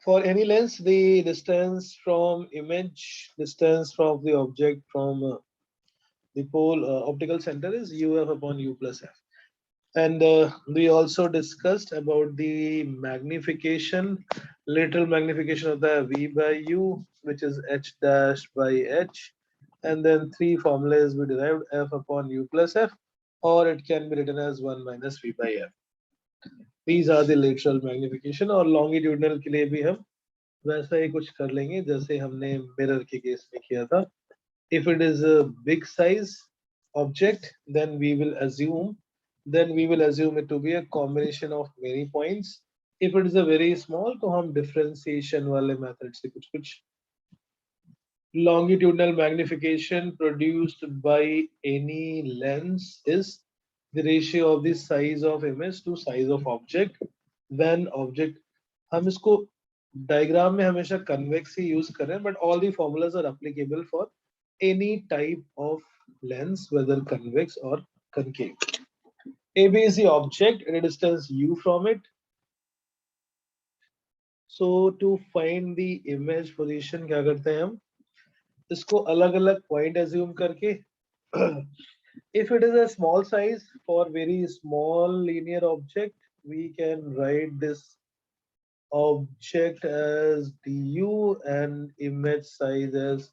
For any lens, the distance from image, distance from the object from the pole optical center is uf upon u plus f. And we also discussed about the magnification, literal magnification of the v by u, which is h dash by h. And then three formulas we derived: f upon u plus f, or it can be written as 1 minus v by f. These are the lateral magnification. और longitudinal के लिए भी हम वैसा ही कुछ कर लेंगे जैसे हमने मिरर के केस में किया था. If it is a big size object, then we will assume it to be a combination of many points. If it is a very small, तो हम differentiation वाले method से कुछ कुछ. Longitudinal magnification produced by any lens is the ratio of the size of image to size of object when object. हम इसको diagram में हमेशा convex ही use कर रहे हैं, but all the formulas are applicable for any type of lens, whether convex or concave. AB is the object at a distance u from it. So to find the image position क्या करते हैं हम इसको अलग अलग point assume करके. If it is a small size, for very small linear object, we can write this object as du and image size as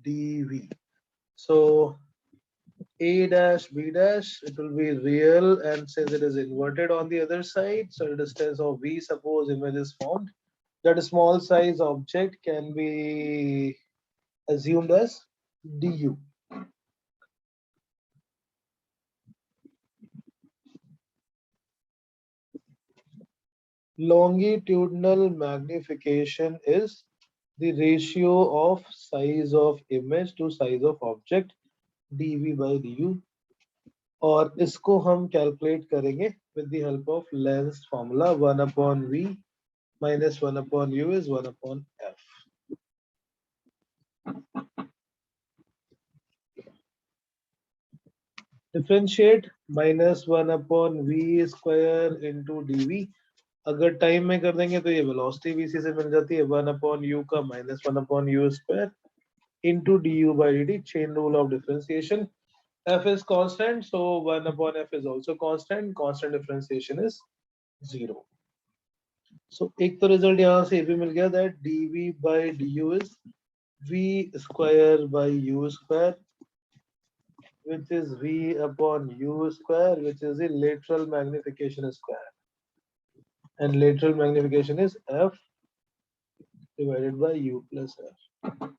dv. So a dash b dash, it will be real, and since it is inverted on the other side, so the distance of v, suppose image is formed, that a small size object can be assumed as du. Longitudinal magnification is the ratio of size of image to size of object dv by du, और इसको हम calculate करेंगे with the help of lens formula. 1 upon v minus 1 upon u is 1 upon f. Differentiate minus 1 upon v square into dv. अगर time में कर देंगे तो ये वेलोसिटी भी इसी से मिल जाती है. 1 upon u का minus 1 upon u square into du by dt, chain rule of differentiation. F is constant, so 1 upon f is also constant. Constant differentiation is 0. So एक तो result यहाँ से ये भी मिल गया that dv by du is v square by u square, which is v upon u square, which is the lateral magnification square. And lateral magnification is f divided by u plus f.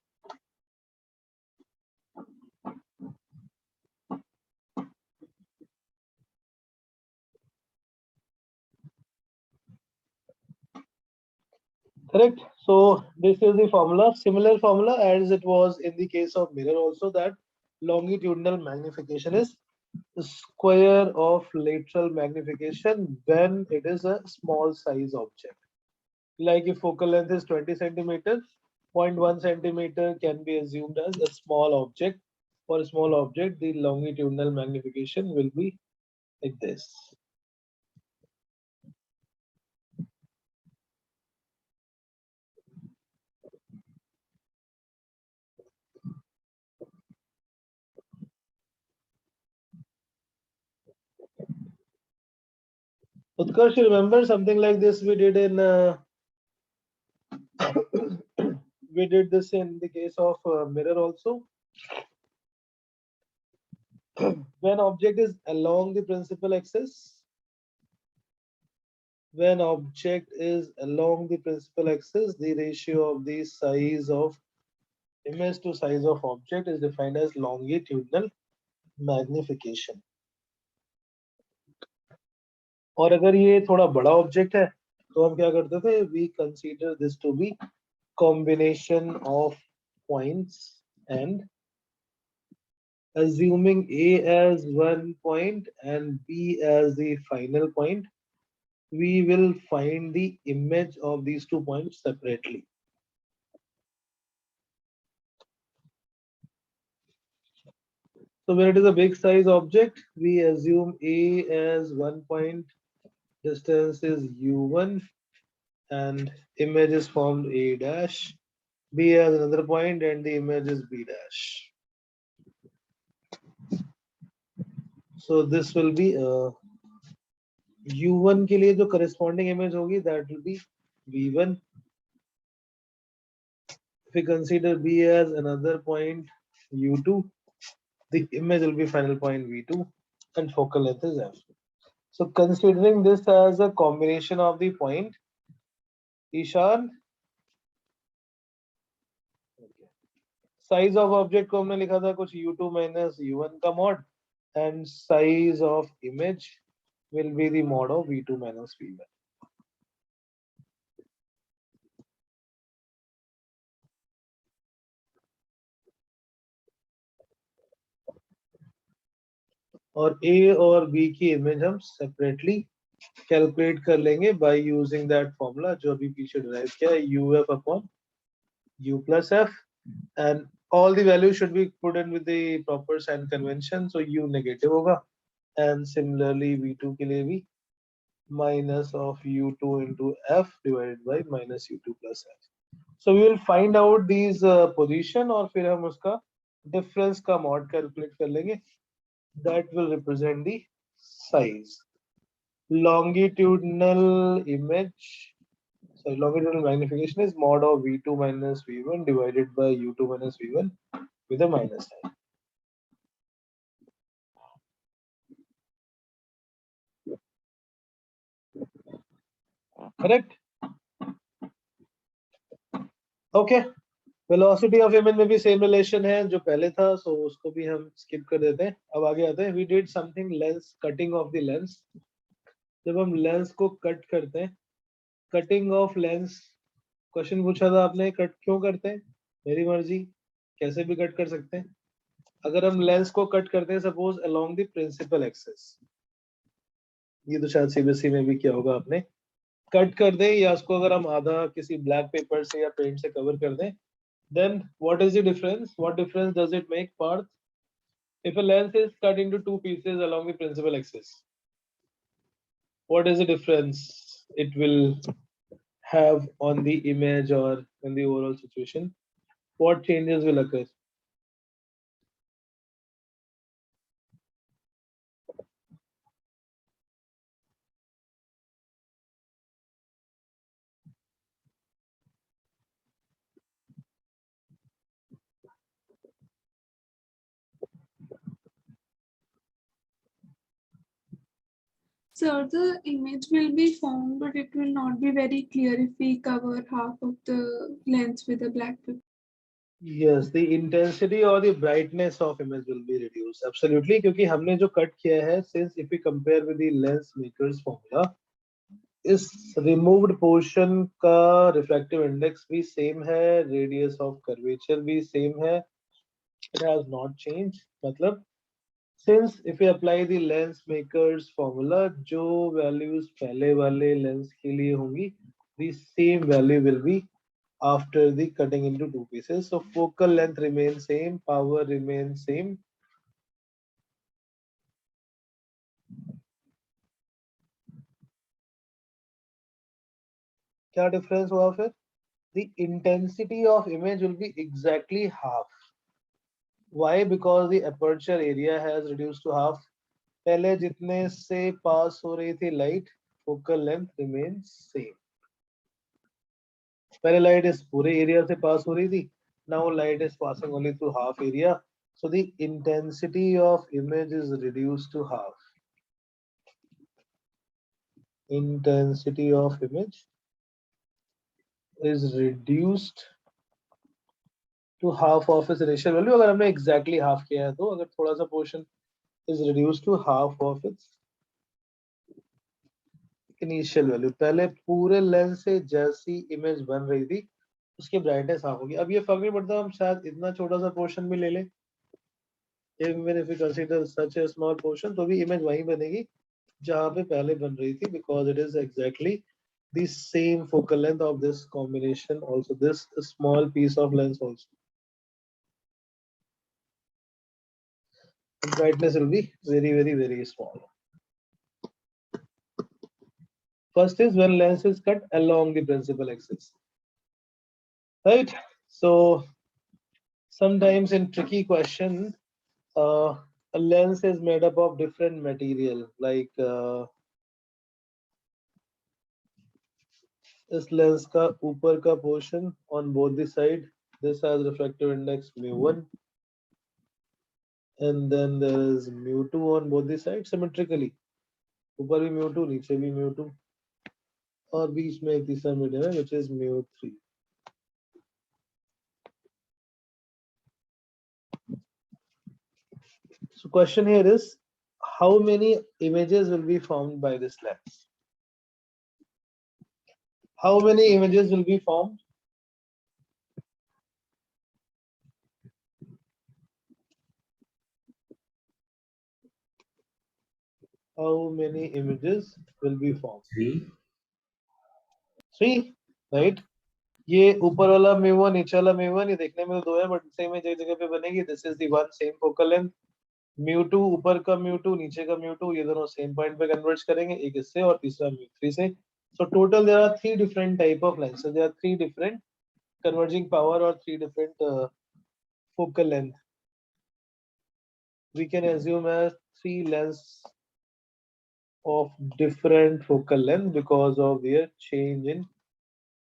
Correct. So this is the formula, similar formula as it was in the case of mirror also, that longitudinal magnification is the square of lateral magnification when it is a small size object. Like if focal length is 20 centimeters, 0.1 centimeter can be assumed as a small object. For a small object, the longitudinal magnification will be like this. Utkarsh, you remember something like this we did in we did this in the case of mirror also. When object is along the principal axis, the ratio of the size of image to size of object is defined as longitudinal magnification. और अगर ये थोड़ा बड़ा object है तो हम क्या करते थे? We consider this to be combination of points, and assuming A as one point and B as the final point, we will find the image of these 2 points separately. So when it is a big size object, we assume A as 1 point, distance is u1, and image is formed A dash, B has another point, and the image is B dash. So this will be U1 के लिए जो corresponding image होगी, that will be V1. If we consider B as another point U2, the image will be final point V2 and focal length is F. So considering this as a combination of the point, Ishan, size of object को हमने लिखा था कुछ U2 minus U1 का mod, and size of image will be the mod of V2 minus V1. और A और B की image हम सेपरेटली कैलकुलेट कर लेंगे बाय यूजिंग दैट फॉर्मूला जो अभी पीछे डिराइव किया है, UF upon U plus F, and all the values should be put in with the proper sign convention, so U negative होगा, and similarly V2 के लिए भी minus of U2 into F divided by minus U2 plus F. So we will find out these position और फिर हम उसका difference का mod calculate कर लेंगे. That will represent the size. Longitudinal image, sorry, longitudinal magnification is mod of V2 minus V1 divided by U2 minus V1 with a minus sign. Correct? Okay. Velocity of image में भी same relation है जो पहले था, so उसको भी हम skip कर देते हैं. अब आगे आते हैं. We did something lens, cutting of the lens. जब हम lens को cut करते हैं, cutting of lens, क्वेश्चन पूछा था आपने, कट क्यों करते हैं? मेरी मर्जी, कैसे भी कट कर सकते हैं. अगर हम लेंस को कट करते हैं suppose along the principal axis, ये तो शायद सीबीएसई में भी किया होगा आपने, कट कर दें या उसको अगर हम आधा किसी ब्लैक पेपर से या पेंट से कवर कर दें, then what is the difference? What difference does it make, Parth? If a lens is cut into two pieces along the principal axis, what is the difference it will have on the image or in the overall situation? What changes will occur? So the image will be formed, but it will not be very clear if we cover half of the lens with a black paper. Yes, the intensity or the brightness of image will be reduced. Absolutely, क्योंकि हमने जो cut किया है, since if we compare with the lens maker's formula, इस removed portion का refractive index भी same है, radius of curvature भी same है, it has not changed. मतलब since if we apply the lens maker's formula, जो values पहले वाले lens के लिए होंगी, the same value will be after the cutting into two pieces. So focal length remains same, power remains same. क्या difference हुआ फिर? The intensity of image will be exactly half. Why? Because the aperture area has reduced to half. पहले जितने से pass हो रही थी light, focal length remains same. पहले light इस पूरे area से pass हो रही थी. Now light is passing only through half area. So the intensity of image is reduced to half. Intensity of image is reduced to half of its initial value. अगर हमने exactly half किया है तो, अगर थोड़ा सा portion is reduced to half of its initial value. पहले पूरे लेंस से जैसी इमेज बन रही थी उसकी ब्राइटनेस हाफ होगी. अब ये फर्क नहीं पड़ता हम शायद इतना छोटा सा पोर्शन भी ले लें, even if we consider such a small portion, तो भी इमेज वहीं बनेगी जहां पे पहले बन रही थी, because it is exactly the same focal length of this combination, also this small piece of lens also. The brightness will be very, very, very small. First is when lens is cut along the principal axis, right? So sometimes in tricky question, a lens is made up of different material, like इस lens का ऊपर का portion on both the side, this has refractive index mu1, and then there is mu2 on both the sides symmetrically. ऊपर भी mu2, नीचे भी mu2, और बीच में एक तीसरा मीडियम है which is mu3. So question here is, how many images will be formed by this lens? How many images will be formed? How many images will be formed? 3. 3, right? ये ऊपर वाला mu1, नीचे वाला mu1, ये देखने में तो दो है बट सेम एक जगह पे बनेगी. This is the one same focal length. mu2 ऊपर का mu2, नीचे का mu2, ये दोनों सेम पॉइंट पे कन्वर्ज करेंगे, एक इससे और तीसरा mu3 से. So total there are 3 different type of lenses. There are 3 different converging power or 3 different focal length. We can assume as 3 lenses of different focal length because of their change in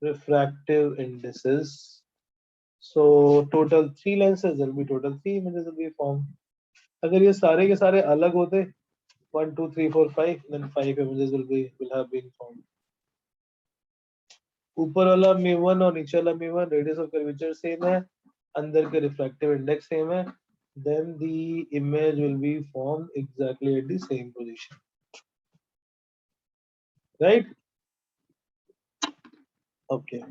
refractive indices. So total 3 lenses, there will be total 3 images will be formed. अगर ये सारे के सारे अलग होते 1 2 3 4 5, then 5 images will have been formed. ऊपर वाला mu1 और नीचे वाला mu1 radius of curvature same है, अंदर के रिफ्रैक्टिव इंडेक्स सेम है, then the image will be formed exactly at the same position, right? Okay.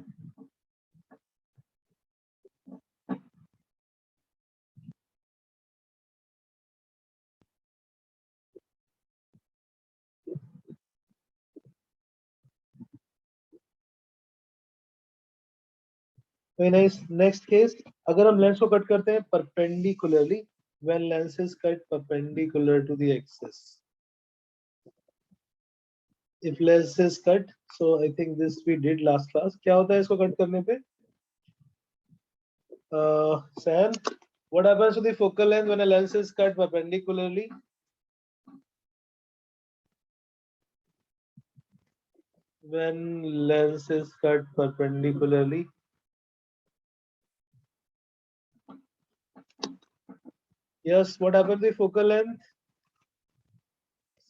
Very nice. Next case, अगर हम लेंस को कट करते हैं perpendicularly, when lens is cut perpendicular to the axis. If lens is cut, so I think this we did last class. क्या होता है इसको cut करने पे? Sam, what happens to the focal length when a lens is cut perpendicularly? When lens is cut perpendicularly, yes, what happens to the focal length?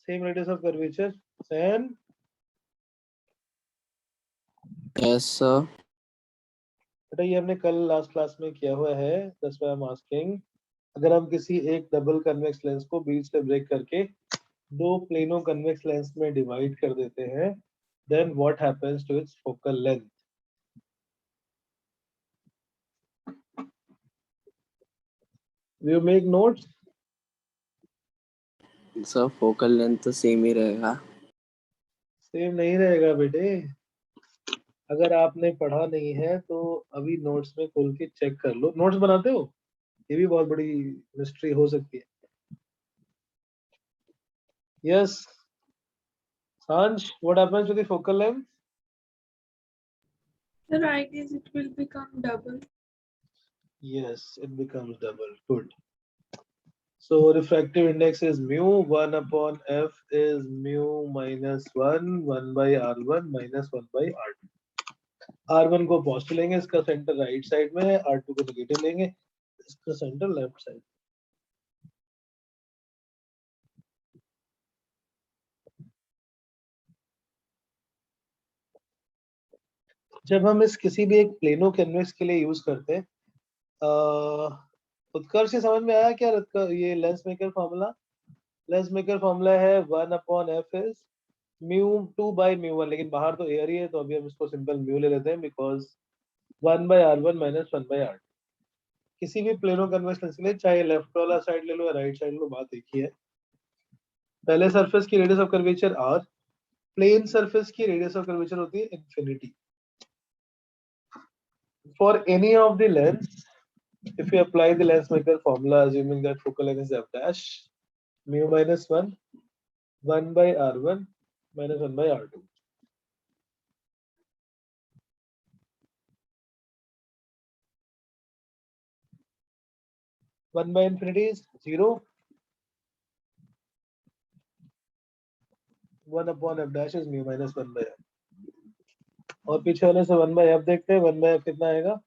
Same radius of curvature. Sam? Yes, sir. बेटा ये हमने कल last class में किया हुआ है. That's why I'm asking. अगर हम किसी एक डबल कन्वेक्स लेंस को बीच से ब्रेक करके दो प्लेनो कन्वेक्स लेंस में डिवाइड कर देते हैं, then what happens to its focal length? You make notes? Sir focal length तो सेम ही रहेगा. सेम नहीं रहेगा बेटे. अगर आपने पढ़ा नहीं है तो अभी नोट्स में खोल के चेक कर लो. नोट्स बनाते हो? ये भी बहुत बड़ी मिस्ट्री हो सकती है. Yes. Sanj, what happens to the focal length? The right is it will become double. Yes, it becomes double. Good. So refractive index is mu. 1 upon f is mu minus 1, 1 by r1 minus 1 by r2. r1 को positive लेंगे, इसका centre right side में है, r2 को negative लेंगे, इसका centre left side. जब हम इस किसी भी एक प्लेनो कन्वेक्स के लिए यूज करते हैं, उत्कर्ष से समझ में आया क्या ये lens maker formula? Lens maker formula है 1 upon F is mu2 by mu1, लेकिन बाहर तो एयर ही है तो अभी हम इसको सिंपल म्यू ले लेते हैं because 1 by r1 minus 1 by r2. किसी भी प्लेनो कन्वेक्स लेंस के लिए चाहे लेफ्ट वाला साइड ले लो या राइट साइड ले लो, बात एक ही है. पहले सरफेस की radius of curvature r, plane surface की रेडियस ऑफ कर्वेचर होती है infinity. For any of the lens, if you apply the lens maker formula, assuming that focal length is f dash, mu minus 1, 1 by r1 minus 1 by r2. 1 by infinity is 0. 1 upon f dash is mu minus 1 by f. और पीछे वाले से 1 by f देखते हैं. 1 by f कितना आएगा?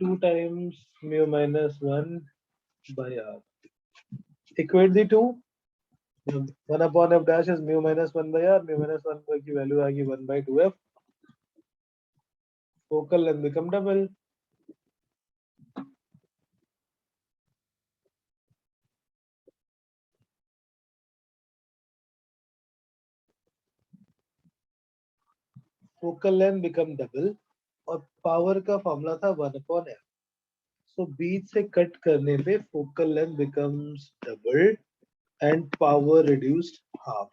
2 times mu minus 1 by r. Equate the two. 1 upon f dash is mu minus 1 by r. Mu minus 1 by की value आएगी 1 by 2f. Focal length become double. Focal length become double. और power का formula था 1 upon f. So बीच से cut करने पे focal length becomes double and power reduced half.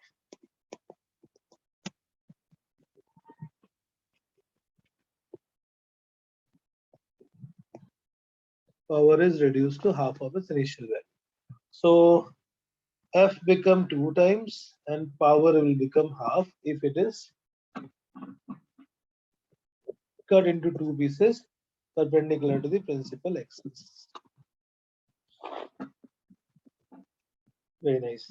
Power is reduced to half of its initial value. So f become 2 times and power will become half if it is cut into 2 pieces perpendicular to the principal axis. Very nice.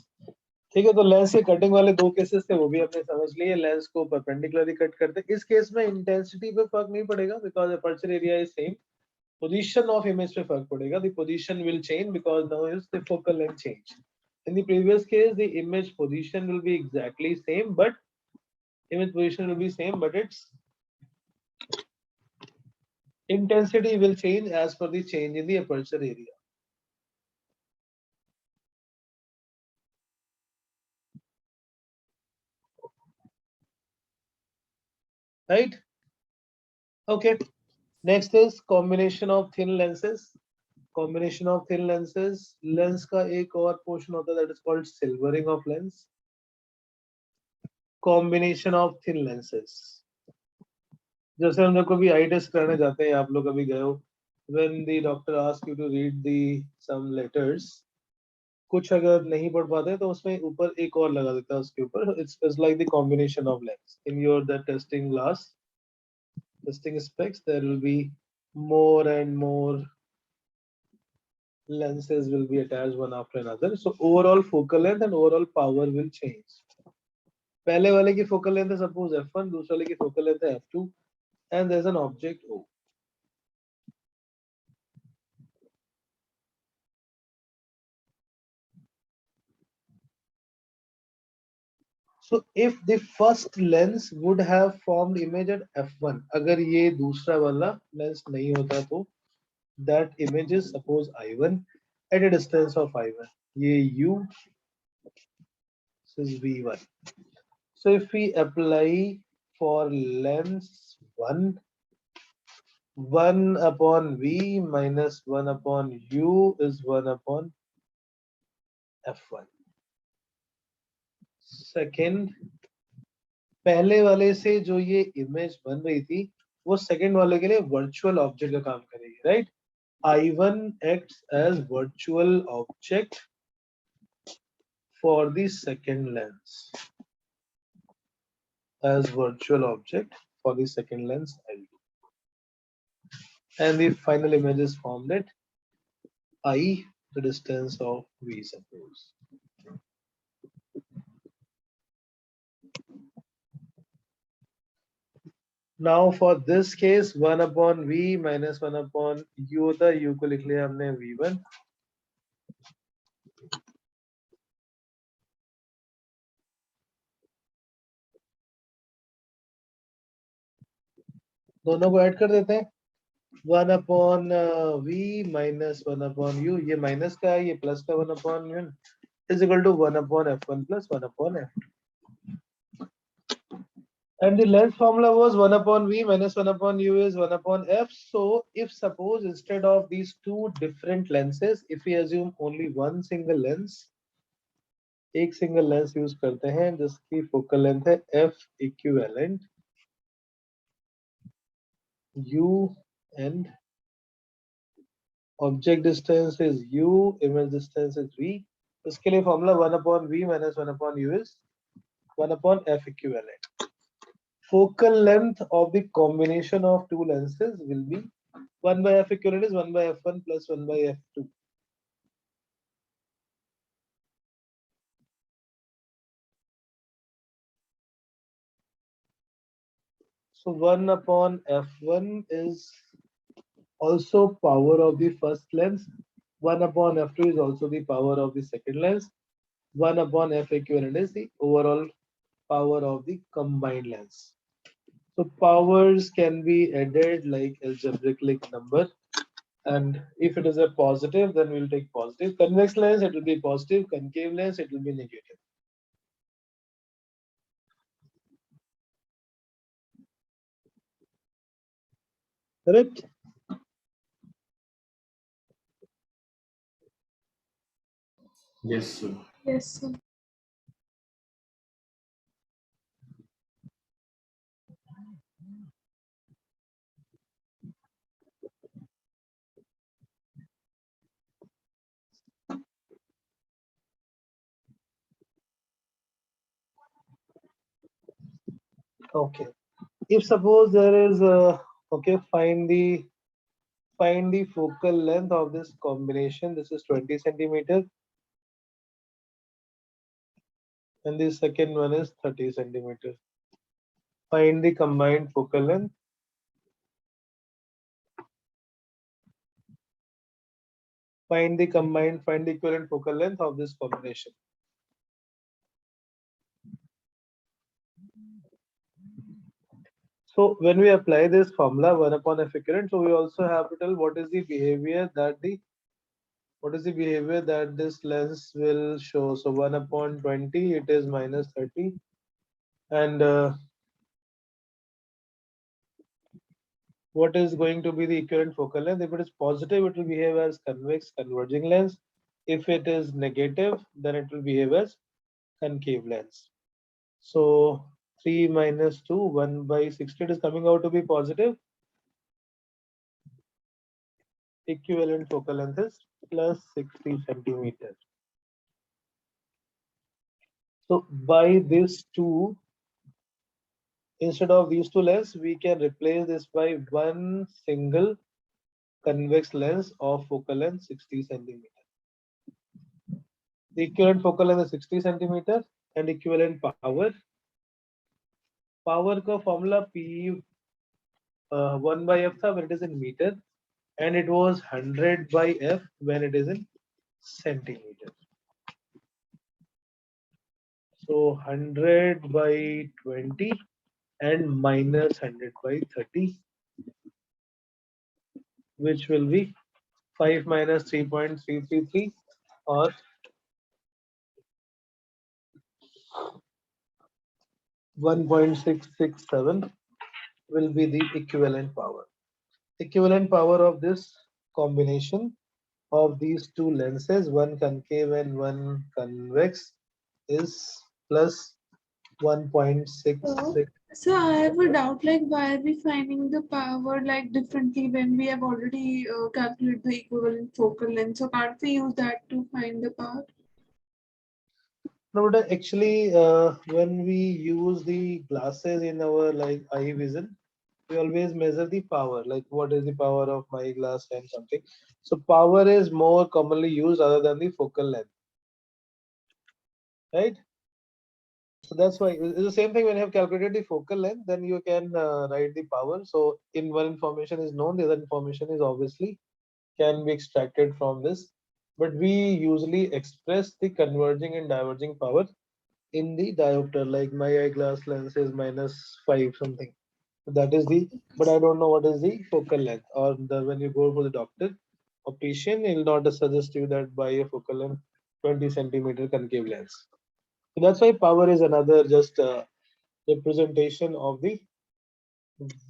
ठीक है, तो lens के cutting वाले दो cases थे, वो भी हमने समझ लिए. लेंस को परपेंडिकुलरली कट करते हैं. इस केस में इंटेंसिटी पे फर्क नहीं पड़ेगा because aperture area is same. Position of image पे फर्क पड़ेगा. The position will change because now is the focal length change. In the previous case, the image position will be exactly same, but image position will be same, but its intensity will change as per the change in the aperture area. Right? Okay. Next is combination of thin lenses. Combination of thin lenses. Lens का एक और portion होता है that is called silvering of lens. Combination of thin lenses. जैसे हम लोग कभी आई test कराने जाते हैं, आप लोग कभी गए हो, when the doctor asks you to read the some letters, कुछ अगर नहीं पढ़ पाते तो उसमें ऊपर एक और लगा देता है उसके ऊपर. It's like the combination of lens. In your the testing glass, testing specs, there will be more and more lenses will be attached one after another. So overall focal length and overall power will change. पहले वाले की focal length है suppose f1, दूसरे वाले की focal length है f2, and there's an object O. So if the first lens would have formed image at f1, अगर ये दूसरा वाला lens नहीं होता तो that image is suppose I1 at a distance of I1. ये U, this is V1. So if we apply for lens 1, 1 upon V minus 1 upon U is 1 upon F1. Second, पहले वाले से जो ये इमेज बन रही थी वो सेकंड वाले के लिए वर्चुअल ऑब्जेक्ट का काम करेगी, right? I1 acts as virtual object for the second lens. As virtual object for the second lens L2. And the final image is formed at I, the distance of V, suppose. Now for this case 1 upon V minus 1 upon U होता है. U को लिख लिया हमने V1. दोनों को add कर देते हैं. 1 upon V minus 1 upon U. ये माइनस का है, ये प्लस का 1 upon U is equal to 1 upon F1 plus 1 upon F2. And the length formula was 1 upon V minus 1 upon U is 1 upon F. So if suppose instead of these two different lenses, if we assume only one single lens, एक single lens use करते हैं जिसकी focal length है F equivalent U and object distance is U, image distance is V. इसके लिए formula 1 upon V minus 1 upon U is 1 upon F equivalent. Focal length of the combination of two lenses will be 1 by F equivalent is 1 by F1 plus 1 by F2. So 1 upon f1 is also power of the first lens. 1 upon f2 is also the power of the second lens. 1 upon f equivalent is the overall power of the combined lens. So powers can be added like algebraic number, and if it is a positive, then we'll take positive. Convex lens, it will be positive. Concave lens, it will be negative. Correct? Yes, sir. Yes, sir. Okay. If suppose there is a, okay, find the focal length of this combination. This is 20 centimeter, and the second one is 30 centimeter. Find the combined focal length. Find the equivalent focal length of this combination. So when we apply this formula 1 upon f equivalent, so we also have to tell what is the behavior that this lens will show. So 1 upon 20, it is minus 30, and what is going to be the equivalent focal length? If it is positive, it will behave as convex converging lens. If it is negative, then it will behave as concave lens. So 3 minus 2, 1 by 60, it is coming out to be positive. Equivalent focal length is plus 60 centimeters. So by this two, instead of these two lenses, we can replace this by one single convex lens of focal length 60 centimeter. The equivalent focal length is 60 centimeter, and equivalent power. Power का formula P 1 by F था when it is in meter, and it was 100 by F when it is in centimeter. So 100 by 20 and minus 100 by 30, which will be 5 minus 3.333, or 1.667 will be the equivalent power. Equivalent power of this combination of these two lenses, one concave and one convex, is plus 1.66. So I have a doubt, like why are we finding the power like differently when we have already calculated the equivalent focal length? So can't we use that to find the power? No, but actually, when we use the glasses in our like eye vision, we always measure the power, like what is the power of my glass and something. So power is more commonly used other than the focal length, right? So that's why it's the same thing. When you have calculated the focal length, then you can write the power. So in one information is known, the other information is obviously can be extracted from this. But we usually express the converging and diverging power in the diopter, like my eyeglass lens is -5 something. So that is the, but I don't know what is the focal length, or the when you go for the doctor, optician will not suggest you that buy a focal length 20 centimeter concave lens. So that's why power is another just representation of the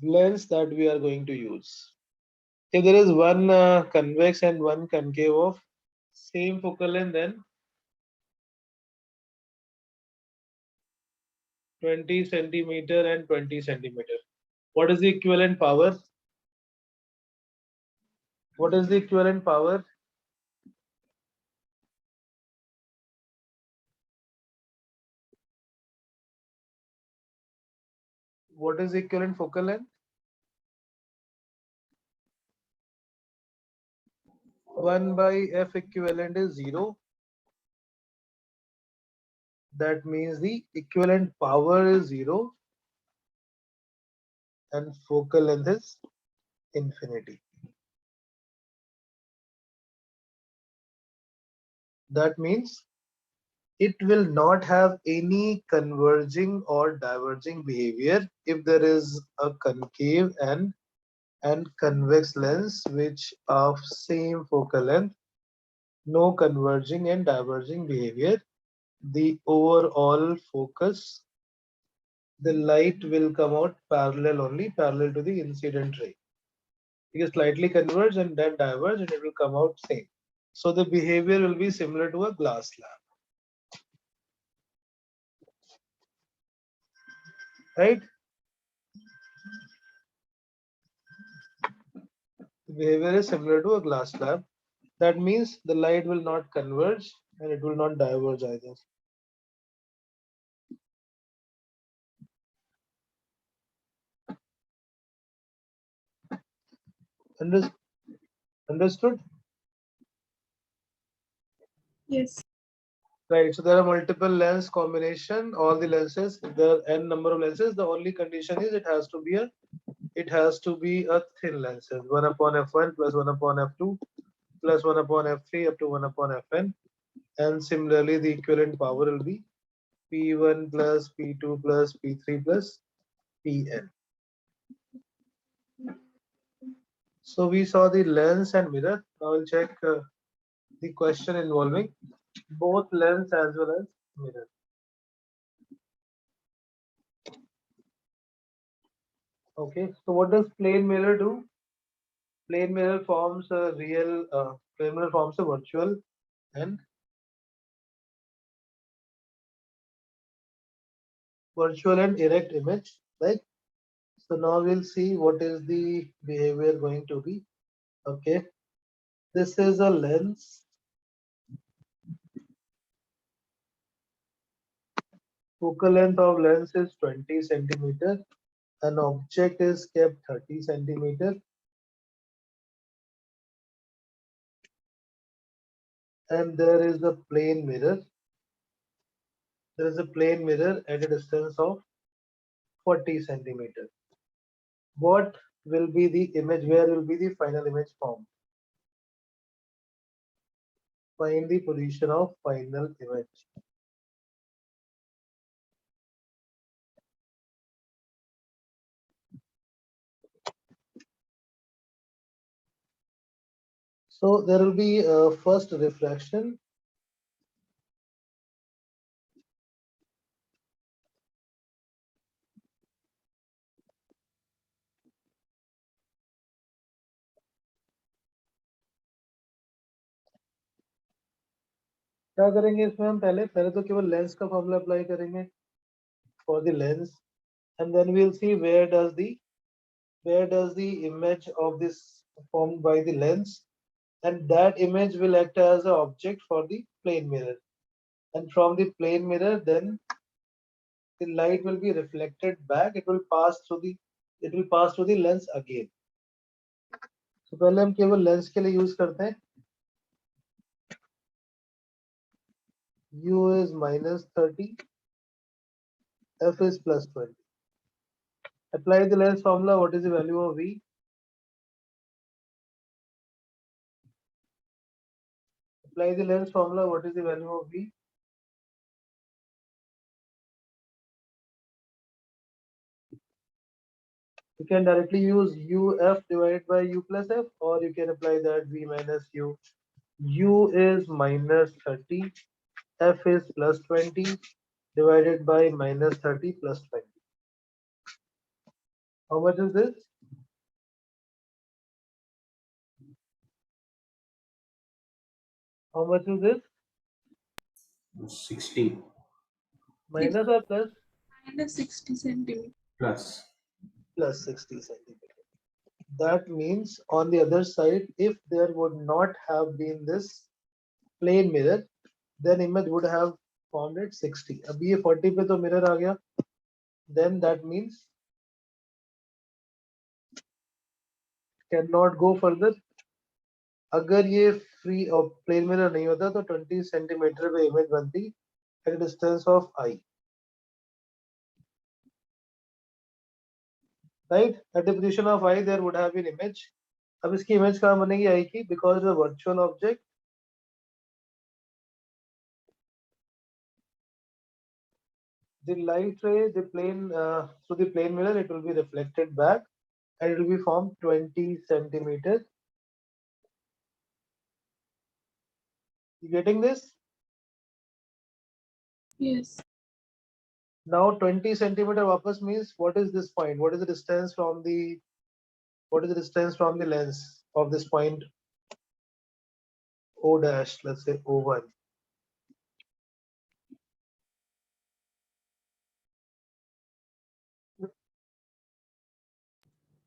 lens that we are going to use. If there is one convex and one concave of same focal length, then 20 centimeter and 20 centimeter. What is the equivalent power? What is the equivalent power? What is the equivalent focal length? 1 by F equivalent is 0. That means the equivalent power is 0. and focal length is infinity. That means it will not have any converging or diverging behavior if there is a concave and convex lens which of same focal length, no converging and diverging behavior. The overall focus, the light will come out parallel only, parallel to the incident ray. It will slightly converge and then diverge and it will come out same. So the behavior will be similar to a glass slab. Right? The behavior is similar to a glass slab. That means the light will not converge and it will not diverge either. Understood? Yes. Right. So there are multiple lens combination. All the lenses, there are n number of lenses. The only condition is it has to be a thin lenses. 1 upon f1 plus 1 upon f2 plus 1 upon f3 up to 1 upon fn. And similarly, the equivalent power will be p1 plus p2 plus p3 plus pn. So we saw the lens and mirror. Now we'll check the question involving both lens as well as mirror. Okay, so what does plane mirror do? Plane mirror forms a plane mirror forms a virtual and erect image, right? So now we'll see what is the behavior going to be. Okay, this is a lens. Focal length of lens is 20 centimeter. An object is kept 30 centimeter. And there is a plane mirror. There is a plane mirror at a distance of 40 centimeter. What will be the image? Where will be the final image formed? Find the position of final image. So there will be first refraction. क्या करेंगे इसमें हम पहले तो केवल lens का formula apply करेंगे for the lens, and then we'll see where does the image of this formed by the lens, and that image will act as an object for the plane mirror, and from the plane mirror then the light will be reflected back. It will pass through the lens again. So पहले हम केवल lens के लिए use करते हैं. U is minus 30, F is plus 20. Apply the lens formula. What is the value of V? Apply the lens formula. What is the value of V? You can directly use UF divided by U plus F, or you can apply that V minus U. U is minus 30, F is plus 20 divided by minus 30 plus 20. How much is this? How much is this? 60 Minus or plus? Minus 60 centimeters. plus. Plus 60 centimeters. That means on the other side, if there would not have been this plane mirror, then image would have formed at 60. अभी ये 40 पे तो mirror आ गया. Then that means cannot go further. अगर ये free of plane mirror नहीं होता तो 20 centimeter पे image बनती at a distance of I. right? At the position of I, there would have been image. अब इसकी image कहाँ बनेगी I की? Because the virtual object the light ray, the plane through the plane mirror, it will be reflected back and it will be formed 20 centimeters. You getting this? Yes. Now 20 centimeter वापस means what is this point? What is the distance from the lens of this point O dash, let's say O1.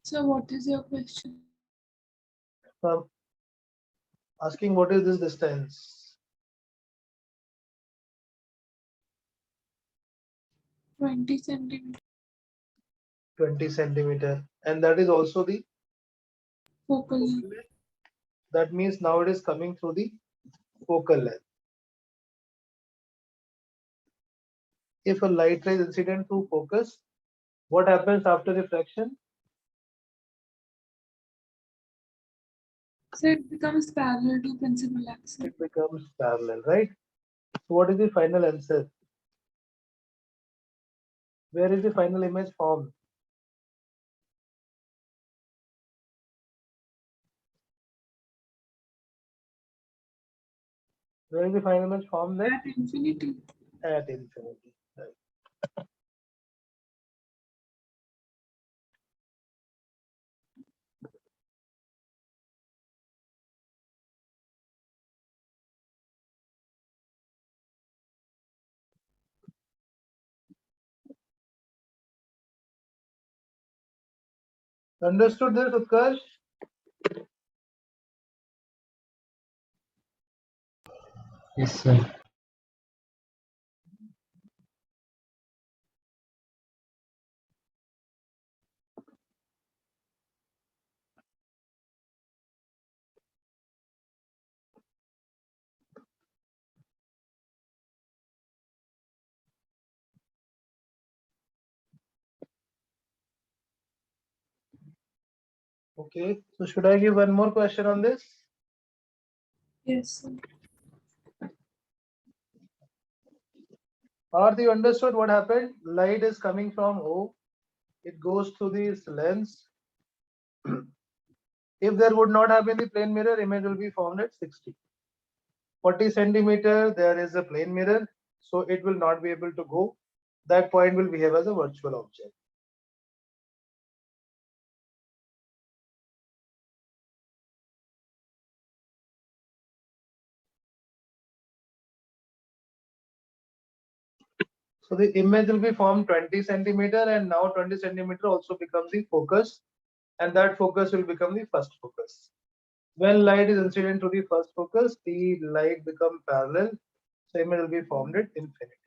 So what is your question? I'm asking what is this distance? 20 centimeter 20 centimeter, and that is also the focal length. that means now it is coming through the focal length. If a light ray is incident through focus, what happens after refraction? So it becomes parallel to principal axis. It becomes parallel, right? So what is the final answer? Where is the final image formed? Where is the final image formed then? At infinity. At infinity. Right. Understood this, Utkarsh? Yes, sir. Okay. So should I give one more question on this? Yes. Sir. Or you understood what happened? Light is coming from O. It goes through this lens. If there would not have been the plane mirror, image will be formed at 60. 40 centimeter, there is a plane mirror, so it will not be able to go. That point will behave as a virtual object. So the image will be formed 20 centimeter, and now 20 centimeter also becomes the focus, and that focus will become the first focus. When light is incident to the first focus, the light become parallel, so image will be formed at infinity.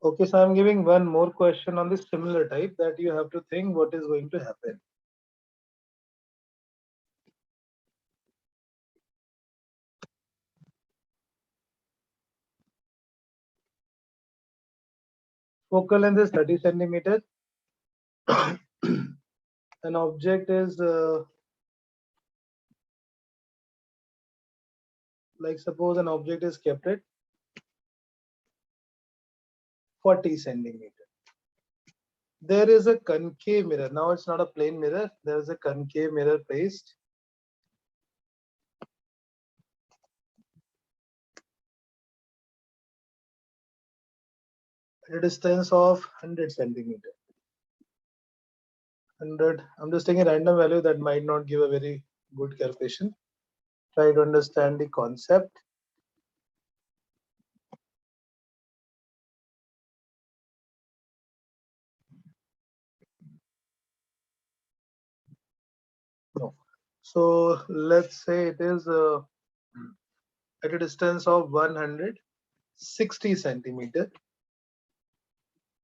Okay, so I'm giving one more question on this similar type that you have to think what is going to happen. Focal length is 30 centimeters. An object is like suppose an object is kept at 40 centimeters. There is a concave mirror. Now it's not a plane mirror. There is a concave mirror placed. At a distance of 100 centimeters. 100. I'm just taking a random value that might not give a very good calculation. Try to understand the concept. No. So let's say it is at a distance of 160 centimeter,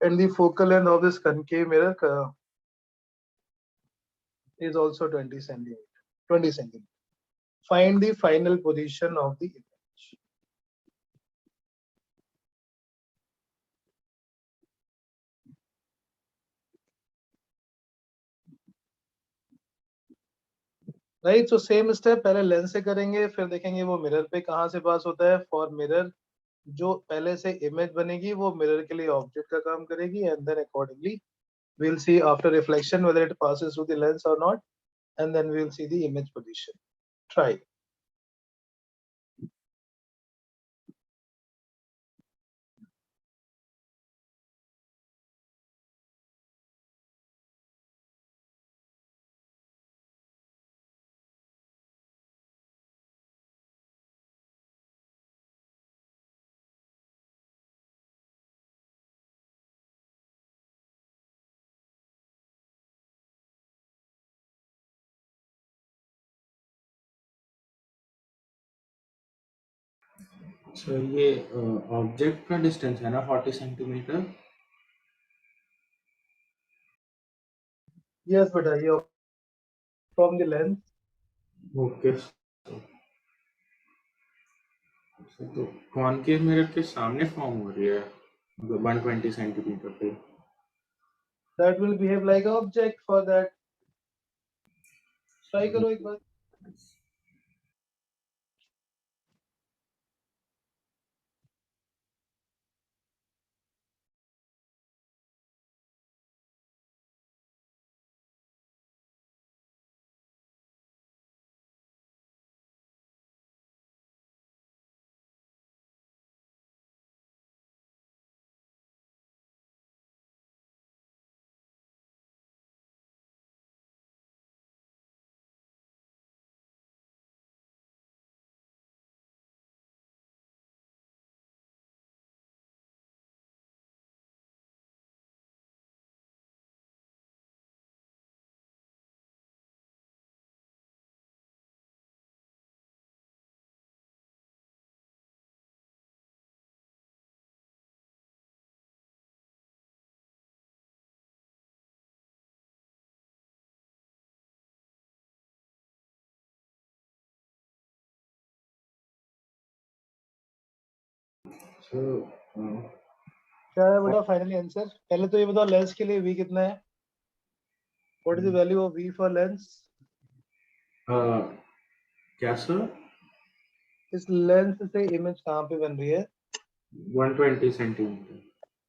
and the focal length of this concave mirror is also 20 centimeter. Find the final position of the image. Right, so same step, पहले lens से करेंगे, फिर देखेंगे वो mirror पे कहाँ से पास होता है. फॉर मिरर जो पहले से इमेज बनेगी वो मिरर के लिए ऑब्जेक्ट का काम करेगी, and then accordingly we'll see after reflection whether it passes through the lens or not, and then we'll see the image position. Try. Sir ये ऑब्जेक्ट का डिस्टेंस है ना 40 centimetre. Yes, but you from the lens. Okay. तो concave mirror के सामने form हो रही है मतलब 120 सेंटीमीटर पे. That will behave like an object for that. Try करो एक बार. सो क्या है बेटा फाइनली आंसर? पहले तो ये बताओ लेंस के लिए v कितना है? What is the value of v for lens? क्या सर? इस लेंस से इमेज कहाँ पे बन रही है? 120 centimetre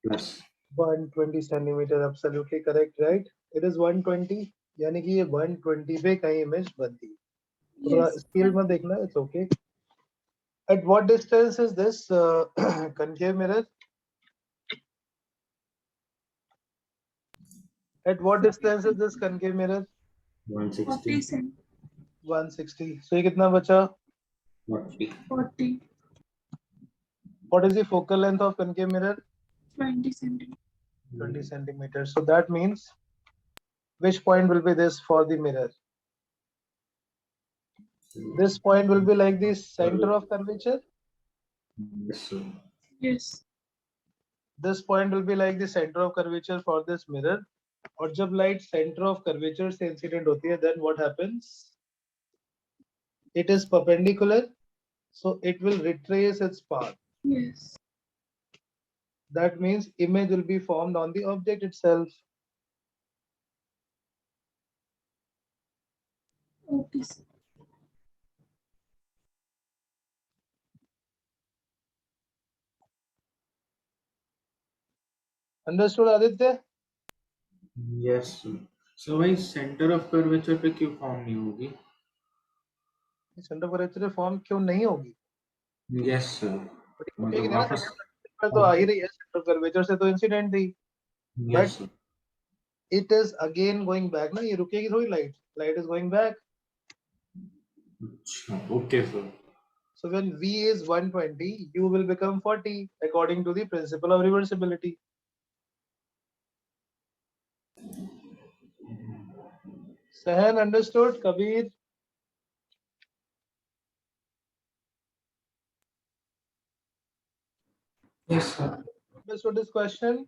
plus 120 centimetre. Absolutely correct, right. It is 120, यानी कि ये 120 पे कहीं इमेज बनती है. थोड़ा Yes. स्केल में देखना, it's okay. At what distance is this concave mirror? At what distance is this concave mirror? 160 40 cent. 160. So ये कितना बचा? 40 40. What is the focal length of concave mirror? 20 centimeters. 20 centimeters. So that means which point will be this for the mirror? This point will be like the center of curvature. Yes, sir. Yes. This point will be like the center of curvature for this mirror. और जब light center of curvature से incident होती है, then what happens? It is perpendicular, so it will retrace its path. Yes. That means image will be formed on the object itself. Okay. Sir. Understood, Aditya? Yes, sir. So भाई centre of curvature पे क्यों form नहीं होगी? Centre of curvature form क्यों नहीं होगी? Yes sir. मतलब मतलब वापस तो आ ही रही है. सेंटर ऑफ कर्वेचर से तो इंसिडेंट थी. Yes sir. It is again going back ना, ये रुकेगी थोड़ी light is going back. अच्छा, okay sir. So when v is 120, u will become 40 according to the principle of reversibility. Sahan understood? Kabir? Yes, sir. Understood this question?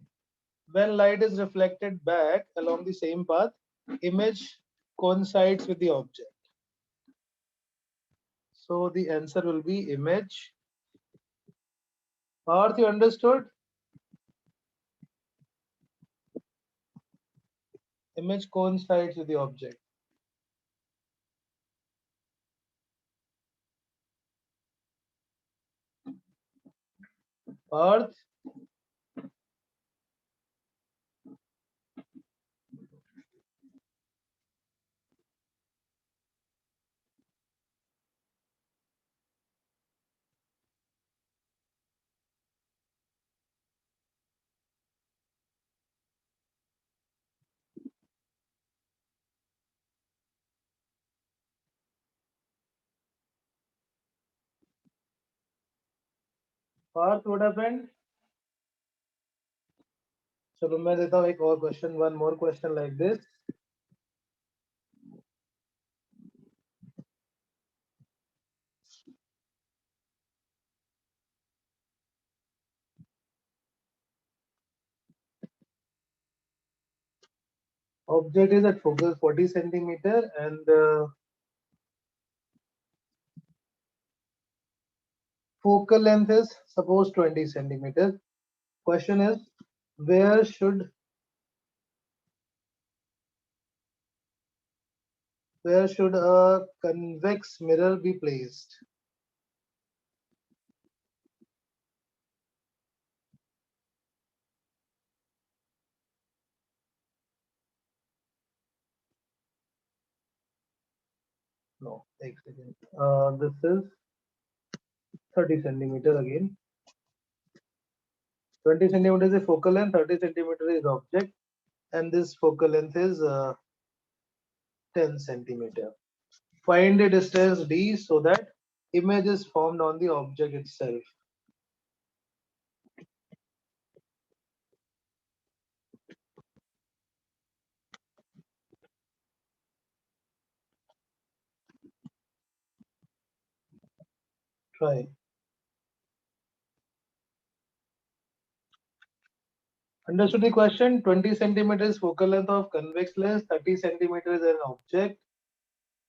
When light is reflected back along the same path, image coincides with the object. So the answer will be image. Parth, you understood? Image coincides with the object. Parth, Parth, what happened? चलो मैं देता हूँ एक और question, one more question like this. Object is at focus 40 centimeter and focal length is suppose 20 centimeter. Question is, where should a convex mirror be placed? No, एक second. This is 30 centimeter again. 20 centimeter is a focal length, 30 centimeter is object, and this focal length is 10 centimeter. Find the distance d so that image is formed on the object itself. Try. Understood the question? 20 centimeters focal length of convex lens, 30 centimeters an object,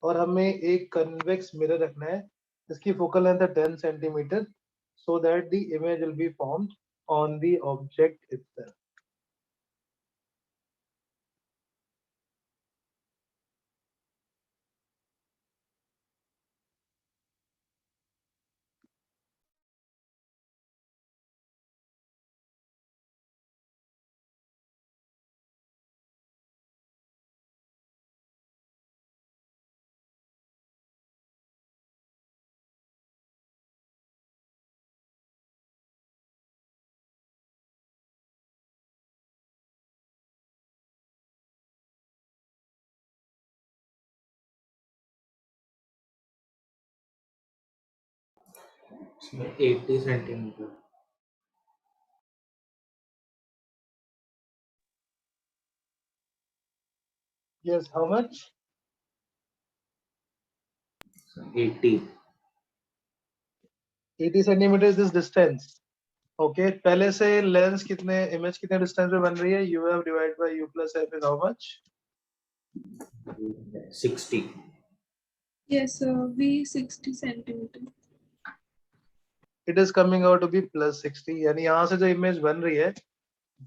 और हमें एक convex mirror रखना है इसकी focal length है 10 centimeter so that the image will be formed on the object itself. Sir, 80 centimeter. Yes, how much? Sir, 80. 80 centimeter is this distance. Okay, पहले से lens कितने इमेज कितने डिस्टेंस पे बन रही है? U f divided by U plus f is how much? 60. Yes, V 60 centimeter. It is coming out to be plus 60. यानी यहाँ से जो इमेज बन रही है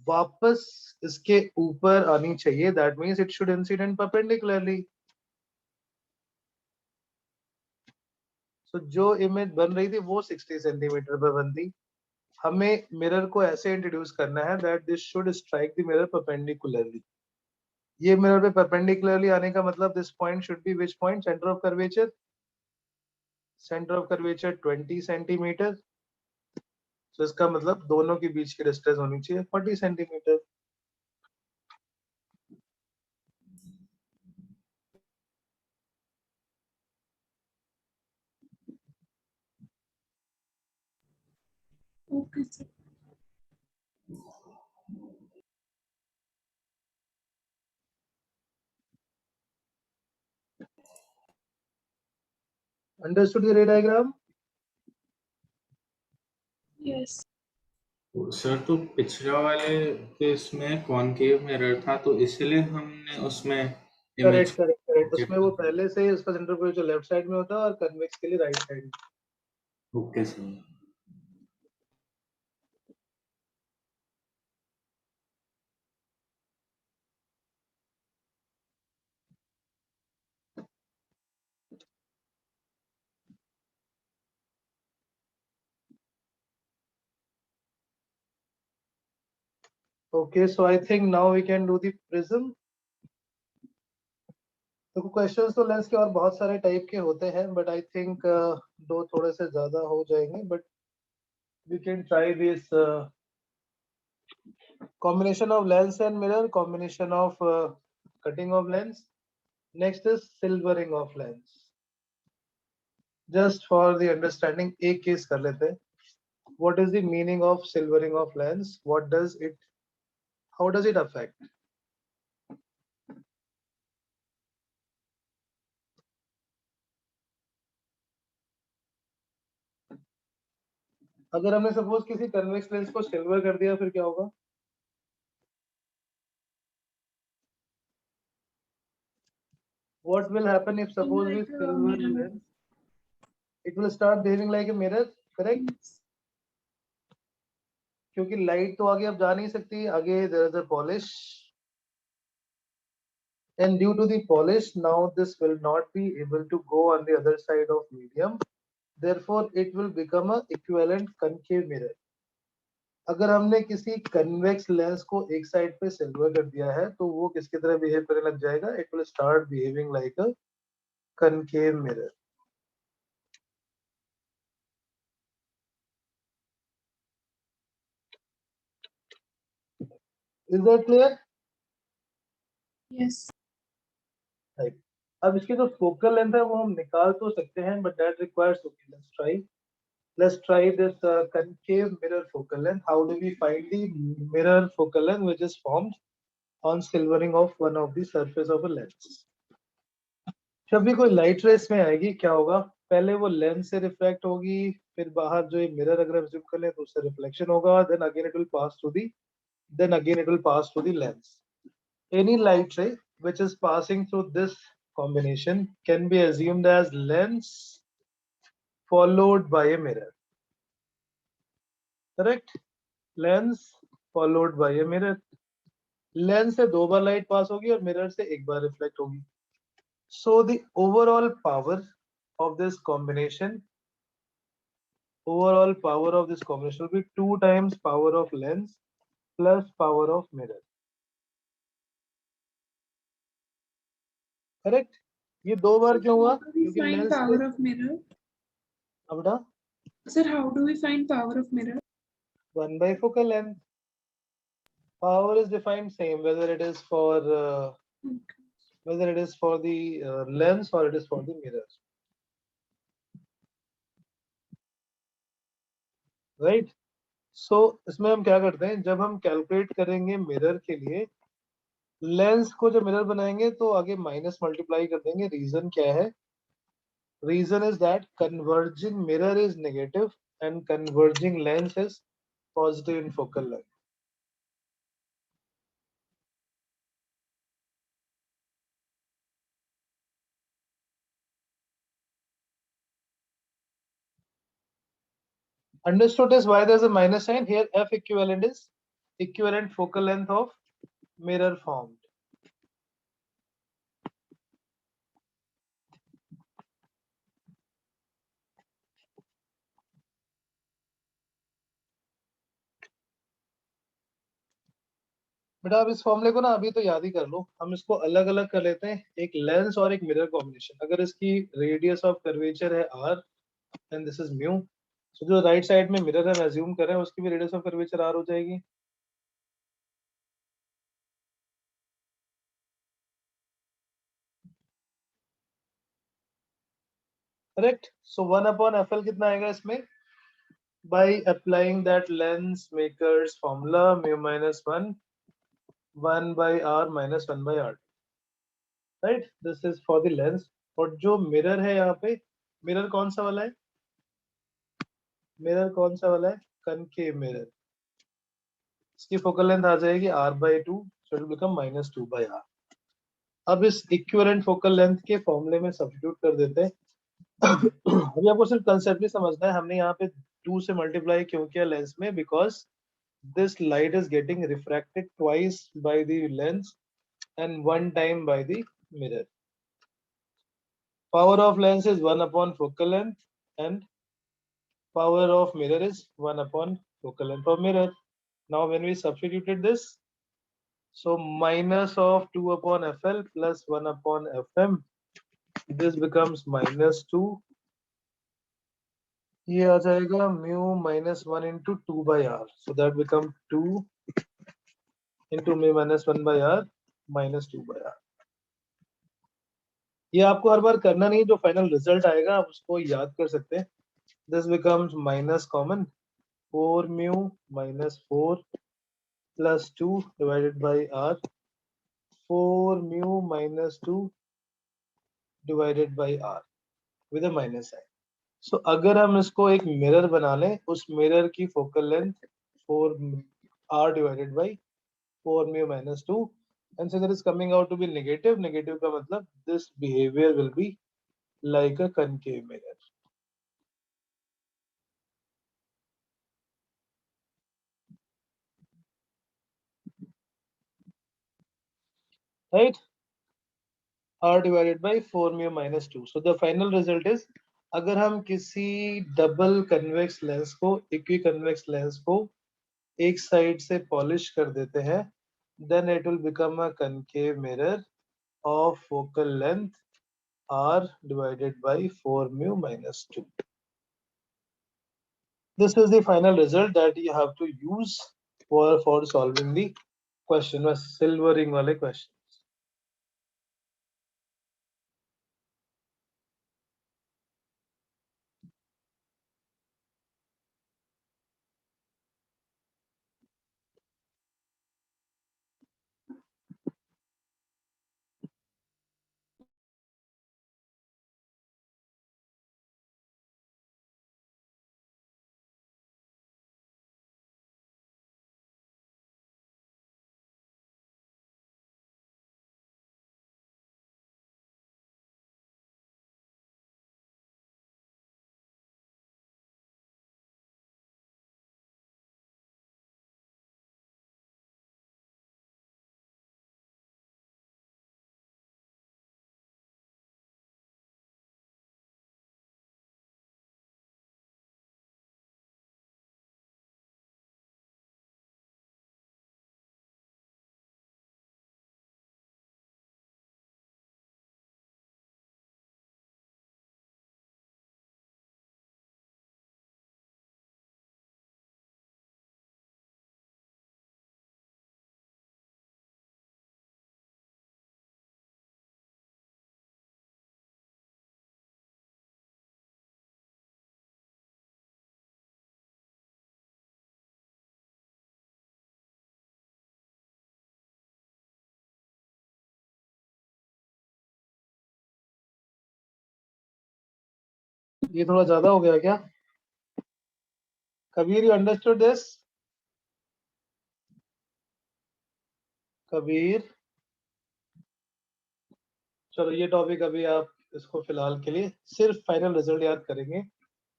वापस इसके ऊपर आनी चाहिए. That means it should incident perpendicularly. So जो इमेज बन रही थी वो 60 सेंटीमीटर पर बनती. हमें मिरर को ऐसे इंट्रोड्यूस करना है that this should strike the mirror perpendicularly. ये मिरर पे perpendicularly आने का मतलब this point should be which point? Center of curvature. Center of curvature 20 centimetre. So इसका मतलब दोनों के बीच की डिस्टेंस होनी चाहिए 40 centimetre. Okay, sir. Understood the ray diagram? Yes. Sir तो पिछला वाले केस में कॉनकेव मिरर था, तो इसलिए हमने उसमें इमेज करेक्ट करेक्ट करेक्ट, उसमें वो पहले से ही उसका सेंटर पोजीशन लेफ्ट साइड में होता है और कन्वेक्स के लिए राइट साइड में। Okay sir. Okay, so I think now we can do the prism. तो क्वेश्चंस तो लेंस के और बहुत सारे टाइप के होते हैं, बट आई थिंक दो थोड़े से ज्यादा हो जाएंगे, but we can try this combination of lens and mirror, combination of cutting of lens. Next is silvering of lens. Just for the understanding, एक केस कर लेते हैं. What is the meaning of silvering of lens? What does it? How does it affect? अगर हमने suppose किसी convex lens को silver कर दिया फिर क्या होगा? What will happen if suppose we Like a silver mirror. lens? It will start behaving like a mirror, correct? Yes. क्योंकि लाइट तो आगे अब जा नहीं सकती, आगे there is a polish, and due to the polish now this will not be able to go on the other side of medium, therefore it will become a equivalent concave mirror. अगर हमने किसी convex lens को एक side पे silver कर दिया है तो वो किसकी तरह बिहेव करने लग जाएगा? It will start behaving like a concave mirror. Is that clear? Yes. Right. अब इसकी जो फोकल लेंथ है वो हम निकाल तो सकते हैं, but that requires, okay, let's try this concave mirror focal length. How do we find the mirror focal length which is formed on silvering of one of the surface of a lens? जब भी कोई light rays में आएगी क्या होगा? पहले वो lens से रिफ्लेक्ट होगी, फिर बाहर जो मिरर अगर हम जूम कर लें तो उससे रिफ्लेक्शन होगा, then again it will pass through the lens. Any light ray which is passing through this combination can be assumed as lens followed by a mirror. Correct? Lens followed by a mirror. Lens से दो बार light pass होगी और mirror से एक बार reflect होगी. So the overall power of this combination will be 2 times power of lens plus power of mirror. Correct? ये दो बार क्यों हुआ? How do we क्योंकि find lens power of mirror? अब ना Sir, how do we find power of mirror? 1 by focal length. Power is defined same whether it is for the lens or it is for the mirror. Right? So इसमें हम क्या करते हैं, जब हम calculate करेंगे मिरर के लिए लेंस को जब मिरर बनाएंगे तो आगे माइनस मल्टीप्लाई कर देंगे. रीजन क्या है? Reason is that converging mirror is negative and converging lens is positive in focal length. Understood is why there's a minus sign here. F equivalent is equivalent focal length of mirror formed. बेटा आप इस फॉर्मूले को ना अभी तो याद ही कर लो, हम इसको अलग अलग कर लेते हैं. एक लेंस और एक मिरर कॉम्बिनेशन. अगर इसकी रेडियस ऑफ कर्वेचर है r and this is mu, so जो राइट साइड में मिरर है अज्यूम कर रहे हैं उसकी भी रेडियस ऑफ कर्वेचर r हो जाएगी. करेक्ट? सो 1/fl कितना आएगा इसमें? by applying that lens maker's formula mu minus 1 by r minus 1 by r. Right? This is for the lens. और जो मिरर है यहाँ पे, मिरर कौन सा वाला है? मिरर कौन सा वाला है? Concave mirror. इसकी फोकल लेंथ आ जाएगी r/2, so it will become -2/r. अब इस इक्विवेलेंट फोकल लेंथ के फॉर्मूले में सब्स्टिट्यूट कर देते हैं. अभी आपको सिर्फ कंसेप्ट ही समझना है. हमने यहाँ पे 2 से मल्टीप्लाई क्यों किया लेंस में, because this light is getting refracted twice by the lens and one time by the mirror. Power of lens is 1 upon focal length and power of mirror is 1 upon focal length of mirror. Now when we substituted this, so minus of 2 upon FL plus 1 upon FM, this becomes -2. ये आ जाएगा mu -1 into 2/r, so that becomes 2 into mu -1/r minus 2/r. ये आपको हर बार करना नहीं, जो final result आएगा आप उसको याद कर सकते हैं. This becomes minus common 4 mu -4 plus 2 divided by r, 4 mu -2 divided by r with a minus sign. So अगर हम इसको एक मिरर बना लें, उस मिरर की focal length 4r divided by 4 mu -2, and so that is coming out to be negative. Negative का मतलब this behavior will be like a concave mirror. Right? R divided by 4 mu -2. So the final result is, अगर हम किसी double convex lens को, equi convex lens को एक side से polish कर देते हैं, then it will become a concave mirror of focal length R divided by 4 mu -2. This is the final result that you have to use for solving the question, was silvering wale question. ये थोड़ा ज्यादा हो गया क्या? Kabir, you understood this? Kabir, चलो ये topic अभी आप इसको फिलहाल के लिए सिर्फ फाइनल रिजल्ट याद करेंगे.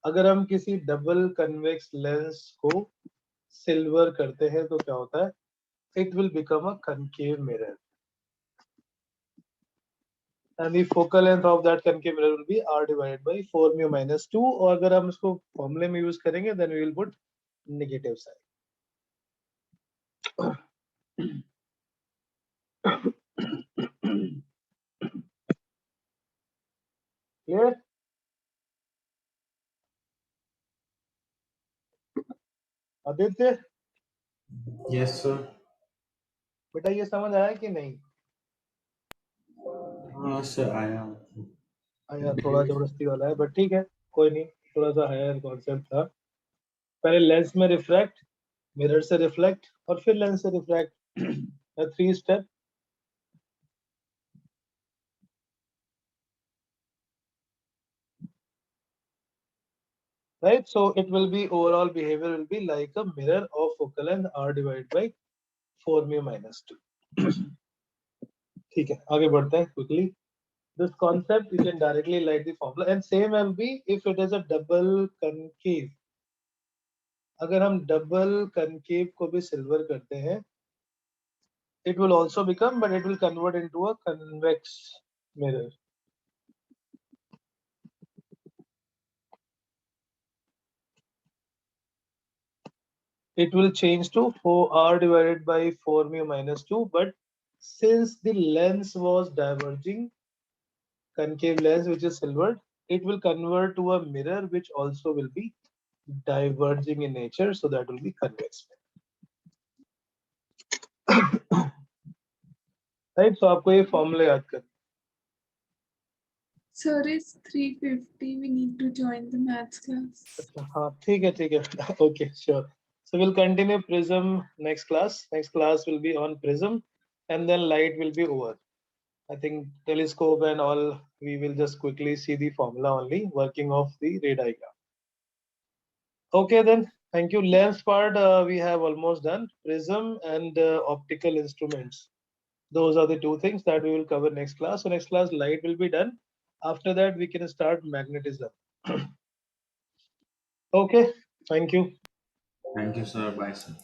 अगर हम किसी डबल कन्वेक्स लेंस को सिल्वर करते हैं तो क्या होता है? It will become a concave mirror. And the focal length of that concave mirror will be r divided by 4 mu -2. और अगर हम इसको फॉर्मूले में यूज करेंगे, then we will put negative sign. Clear? Aditya, yes sir. बेटा ये समझ आया कि नहीं? हाँ सर, आया. आया, थोड़ा जबरदस्ती वाला है, बट ठीक है, कोई नहीं, थोड़ा सा हायर कॉन्सेप्ट था. पहले लेंस में रिफ्रैक्ट, मिरर से रिफ्लेक्ट और फिर लेंस से refract. 3 step. right? So it will be overall behavior will be like a mirror of focal length r divided by 4 mu minus 2. ठीक है, आगे बढ़ते हैं quickly. This concept you can directly write the formula, and same will be if it is a double concave. अगर हम double concave को भी silver करते हैं, it will also become, but it will convert into a convex mirror. It will change to 4r divided by 4 mu minus 2, but since the lens was diverging, concave lens which is silvered, it will convert to a mirror which also will be diverging in nature, so that will be convex mirror. Right, so आपको ये formula याद कर. Sir, it's 3:50. We need to join the maths class. हाँ ठीक है. Okay, sure. So we'll continue prism next class. Next class will be on prism, and then light will be over. I think telescope and all, we will just quickly see the formula only, working of the ray diagram. Okay then, thank you. Lens part we have almost done. Prism and optical instruments. Those are the two things that we will cover next class. So next class light will be done. After that we can start magnetism. Okay, thank you. Thank you, sir. Bye, sir.